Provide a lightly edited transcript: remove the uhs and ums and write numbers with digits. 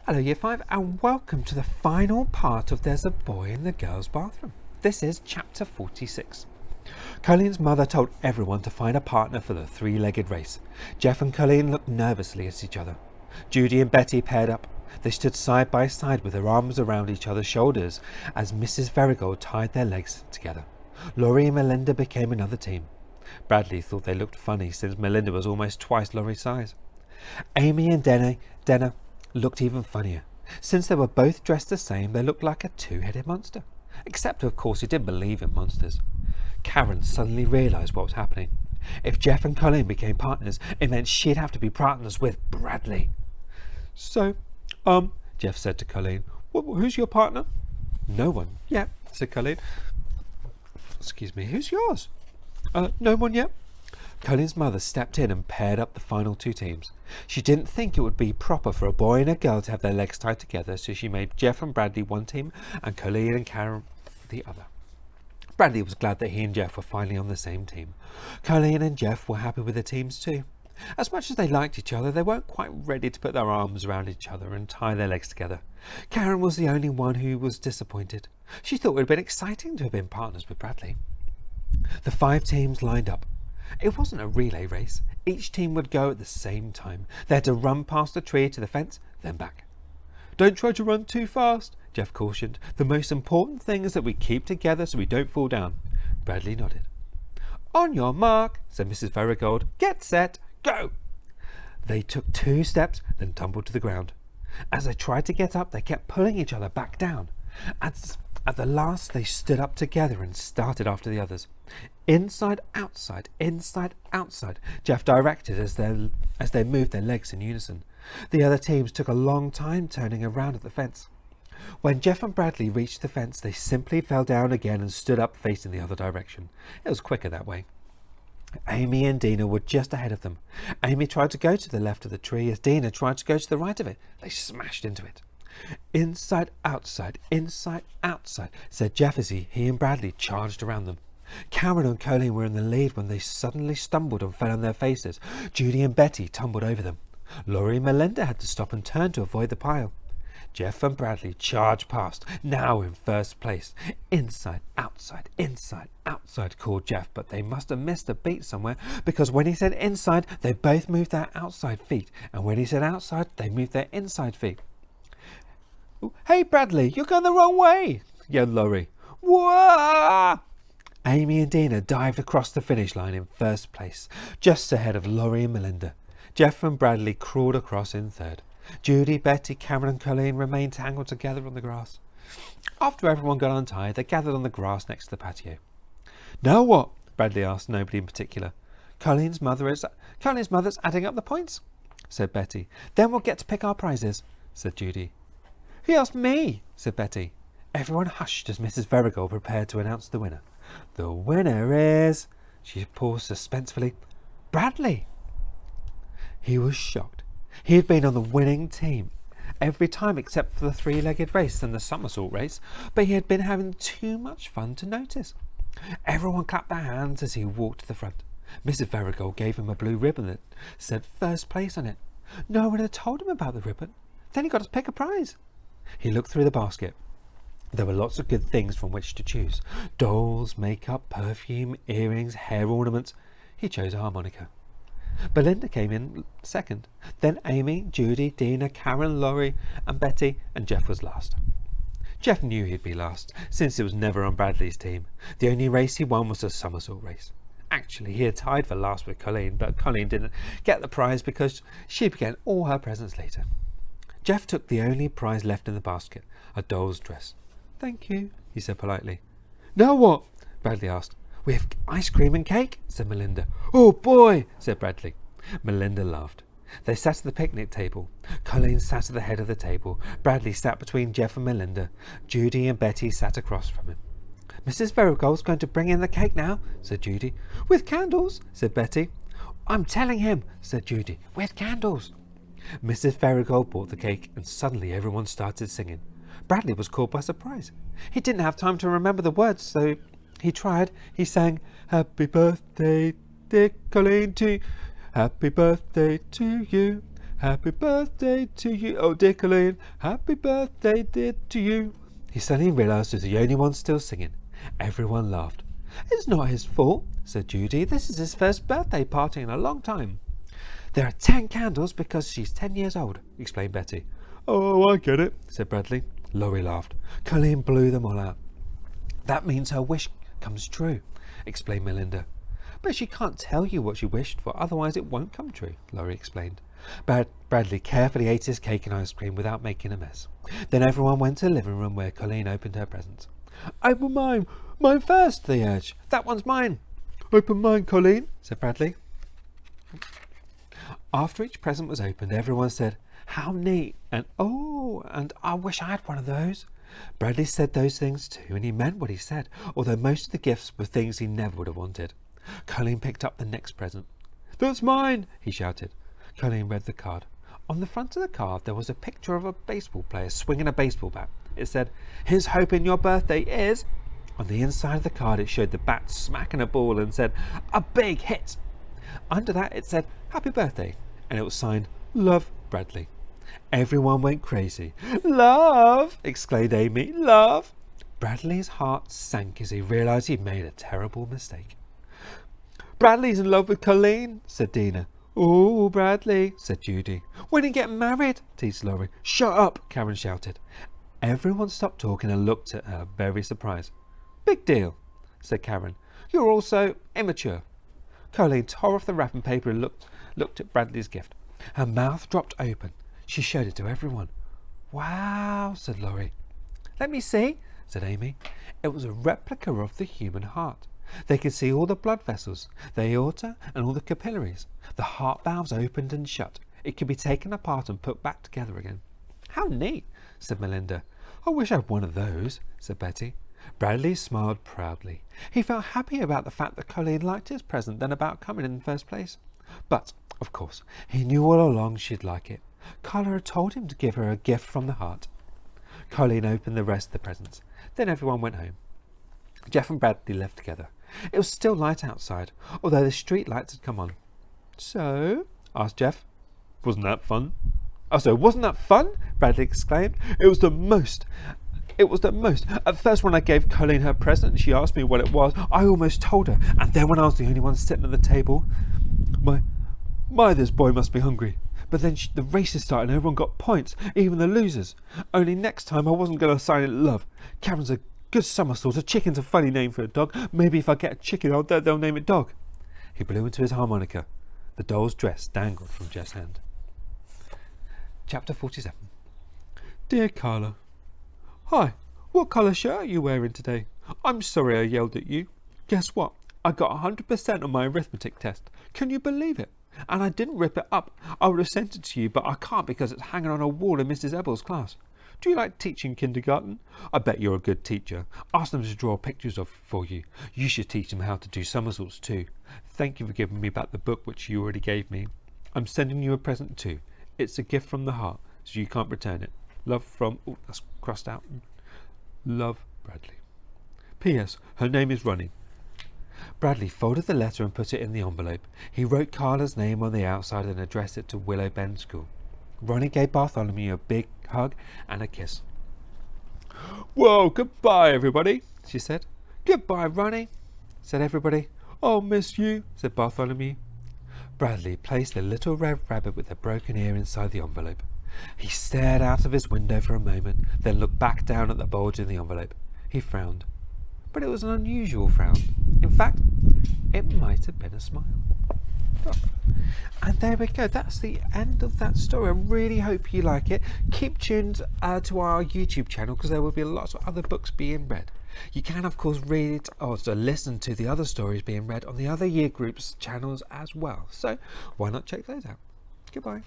Hello Year 5 and welcome to the final part of There's a Boy in the Girls' Bathroom. This is chapter 46. Colleen's mother told everyone to find a partner for the three-legged race. Jeff and Colleen looked nervously at each other. Judy and Betty paired up. They stood side by side with their arms around each other's shoulders as Mrs. Verigold tied their legs together. Laurie and Melinda became another team. Bradley thought they looked funny since Melinda was almost twice Laurie's size. Amy and Denna looked even funnier. Since they were both dressed the same, they looked like a two-headed monster. Except, of course, he didn't believe in monsters. Karen suddenly realised what was happening. If Jeff and Colleen became partners, it meant she'd have to be partners with Bradley. So, Jeff said to Colleen, who's your partner? No one yet, said Colleen. Excuse me, who's yours? No one yet. Colleen's mother stepped in and paired up the final two teams. She didn't think it would be proper for a boy and a girl to have their legs tied together, so she made Jeff and Bradley one team and Colleen and Karen the other. Bradley was glad that he and Jeff were finally on the same team. Colleen and Jeff were happy with the teams too. As much as they liked each other, they weren't quite ready to put their arms around each other and tie their legs together. Karen was the only one who was disappointed. She thought it would have been exciting to have been partners with Bradley. The 5 teams lined up. It wasn't a relay race. Each team would go at the same time. They had to run past the tree to the fence, then back. Don't try to run too fast, Jeff cautioned. The most important thing is that we keep together so we don't fall down. Bradley nodded. On your mark, said Mrs. Verigold. Get set, go! They took 2 steps, then tumbled to the ground. As they tried to get up, they kept pulling each other back down. At the last, they stood up together and started after the others. Inside, outside, Jeff directed as they moved their legs in unison. The other teams took a long time turning around at the fence. When Jeff and Bradley reached the fence, they simply fell down again and stood up facing the other direction. It was quicker that way. Amy and Dina were just ahead of them. Amy tried to go to the left of the tree as Dina tried to go to the right of it. They smashed into it. Inside, outside, said Jeff as he and Bradley charged around them. Karen and Colleen were in the lead when they suddenly stumbled and fell on their faces. Judy and Betty tumbled over them. Laurie and Melinda had to stop and turn to avoid the pile. Jeff and Bradley charged past, now in first place. Inside, outside, called Jeff, but they must have missed a beat somewhere, because when he said inside, they both moved their outside feet, and when he said outside, they moved their inside feet. Hey Bradley, you're going the wrong way, yelled Laurie. Whoa! Amy and Dina dived across the finish line in first place, just ahead of Laurie and Melinda. Jeff and Bradley crawled across in third. Judy, Betty, Cameron and Colleen remained tangled together on the grass. After everyone got untied, they gathered on the grass next to the patio. Now what? Bradley asked nobody in particular. Colleen's mother's adding up the points, said Betty. Then we'll get to pick our prizes, said Judy. He asked me, said Betty. Everyone hushed as Mrs. Verigold prepared to announce the winner. The winner is... She paused suspensefully. Bradley! He was shocked. He had been on the winning team every time except for the 3-legged race and the somersault race, but he had been having too much fun to notice. Everyone clapped their hands as he walked to the front. Mrs. Verigold gave him a blue ribbon that said first place on it. No one had told him about the ribbon. Then he got to pick a prize. He looked through the basket. There were lots of good things from which to choose. Dolls, makeup, perfume, earrings, hair ornaments. He chose a harmonica. Belinda came in second. Then Amy, Judy, Dina, Karen, Laurie and Betty, and Jeff was last. Jeff knew he'd be last, since it was never on Bradley's team. The only race he won was the somersault race. Actually, he had tied for last with Colleen, but Colleen didn't get the prize because she'd get all her presents later. Jeff took the only prize left in the basket, a doll's dress. Thank you, he said politely. Now what? Bradley asked. We have ice cream and cake, said Melinda. Oh boy, said Bradley. Melinda laughed. They sat at the picnic table. Colleen sat at the head of the table. Bradley sat between Jeff and Melinda. Judy and Betty sat across from him. Mrs. Verigold's going to bring in the cake now, said Judy. With candles, said Betty. I'm telling him, said Judy. With candles. Mrs. Verigold brought the cake and suddenly everyone started singing. Bradley was caught by surprise. He didn't have time to remember the words, so he tried. He sang, Happy birthday, dear Colleen, to Happy birthday to you. Happy birthday to you, oh dear Colleen. Happy birthday, dear, to you. He suddenly realised he was the only one still singing. Everyone laughed. It's not his fault, said Judy. This is his first birthday party in a long time. There are 10 candles because she's 10 years old, explained Betty. Oh, I get it, said Bradley. Laurie laughed. Colleen blew them all out. That means her wish comes true, explained Melinda. But she can't tell you what she wished for, otherwise it won't come true, Laurie explained. Bradley carefully ate his cake and ice cream without making a mess. Then everyone went to the living room where Colleen opened her presents. Open mine! Mine first, they urged. That one's mine. Open mine, Colleen, said Bradley. After each present was opened, everyone said, how neat, and oh, and I wish I had one of those. Bradley said those things too, and he meant what he said, although most of the gifts were things he never would have wanted. Colleen picked up the next present. That's mine, he shouted. Colleen read the card. On the front of the card there was a picture of a baseball player swinging a baseball bat. It said, here's hoping your birthday is... On the inside of the card it showed the bat smacking a ball and said, a big hit. Under that it said, happy birthday, and it was signed, Love, Bradley. Everyone went crazy. Love! Exclaimed Amy. Love! Bradley's heart sank as he realised he'd made a terrible mistake. Bradley's in love with Colleen, said Dina. Oh, Bradley, said Judy. When are you getting married? Teased Laurie. Shut up, Karen shouted. Everyone stopped talking and looked at her, very surprised. Big deal, said Karen. You're all so immature. Colleen tore off the wrapping paper and looked at Bradley's gift. Her mouth dropped open. She showed it to everyone. Wow, said Laurie. Let me see, said Amy. It was a replica of the human heart. They could see all the blood vessels, the aorta and all the capillaries. The heart valves opened and shut. It could be taken apart and put back together again. How neat, said Melinda. I wish I had one of those, said Betty. Bradley smiled proudly. He felt happier about the fact that Colleen liked his present than about coming in the first place. But, of course, he knew all along she'd like it. Carla had told him to give her a gift from the heart. Colleen opened the rest of the presents. Then everyone went home. Jeff and Bradley left together. It was still light outside, although the street lights had come on. So? Asked Jeff. Wasn't that fun? Oh, so wasn't that fun? Bradley exclaimed. It was the most. At first, when I gave Colleen her present and she asked me what it was, I almost told her. And then when I was the only one sitting at the table, this boy must be hungry. But then the races started and everyone got points, even the losers. Only next time I wasn't going to sign it love. Karen's a good somersault. A chicken's a funny name for a dog. Maybe if I get a chicken, they'll name it Dog. He blew into his harmonica. The doll's dress dangled from Jeff's hand. Chapter 47. Dear Carla. Hi, what colour shirt are you wearing today? I'm sorry I yelled at you. Guess what? I got 100% on my arithmetic test. Can you believe it? And I didn't rip it up. I would have sent it to you, but I can't because it's hanging on a wall in Mrs. Ebble's class. Do you like teaching kindergarten? I bet you're a good teacher. Ask them to draw pictures for you. You should teach them how to do somersaults too. Thank you for giving me back the book which you already gave me. I'm sending you a present too. It's a gift from the heart, so you can't return it. Love from... Oh, that's crossed out. Love, Bradley. P.S. Her name is Ronnie. Bradley folded the letter and put it in the envelope. He wrote Carla's name on the outside and addressed it to Willow Bend School. Ronnie gave Bartholomew a big hug and a kiss. Well, goodbye, everybody, she said. Goodbye, Ronnie, said everybody. I'll miss you, said Bartholomew. Bradley placed the little red rabbit with a broken ear inside the envelope. He stared out of his window for a moment, then looked back down at the bulge in the envelope. He frowned. But it was an unusual frown. In fact, it might have been a smile. Oh. And there we go. That's the end of that story. I really hope you like it. Keep tuned to our YouTube channel because there will be lots of other books being read. You can, of course, read or listen to the other stories being read on the other year groups channels as well. So why not check those out? Goodbye.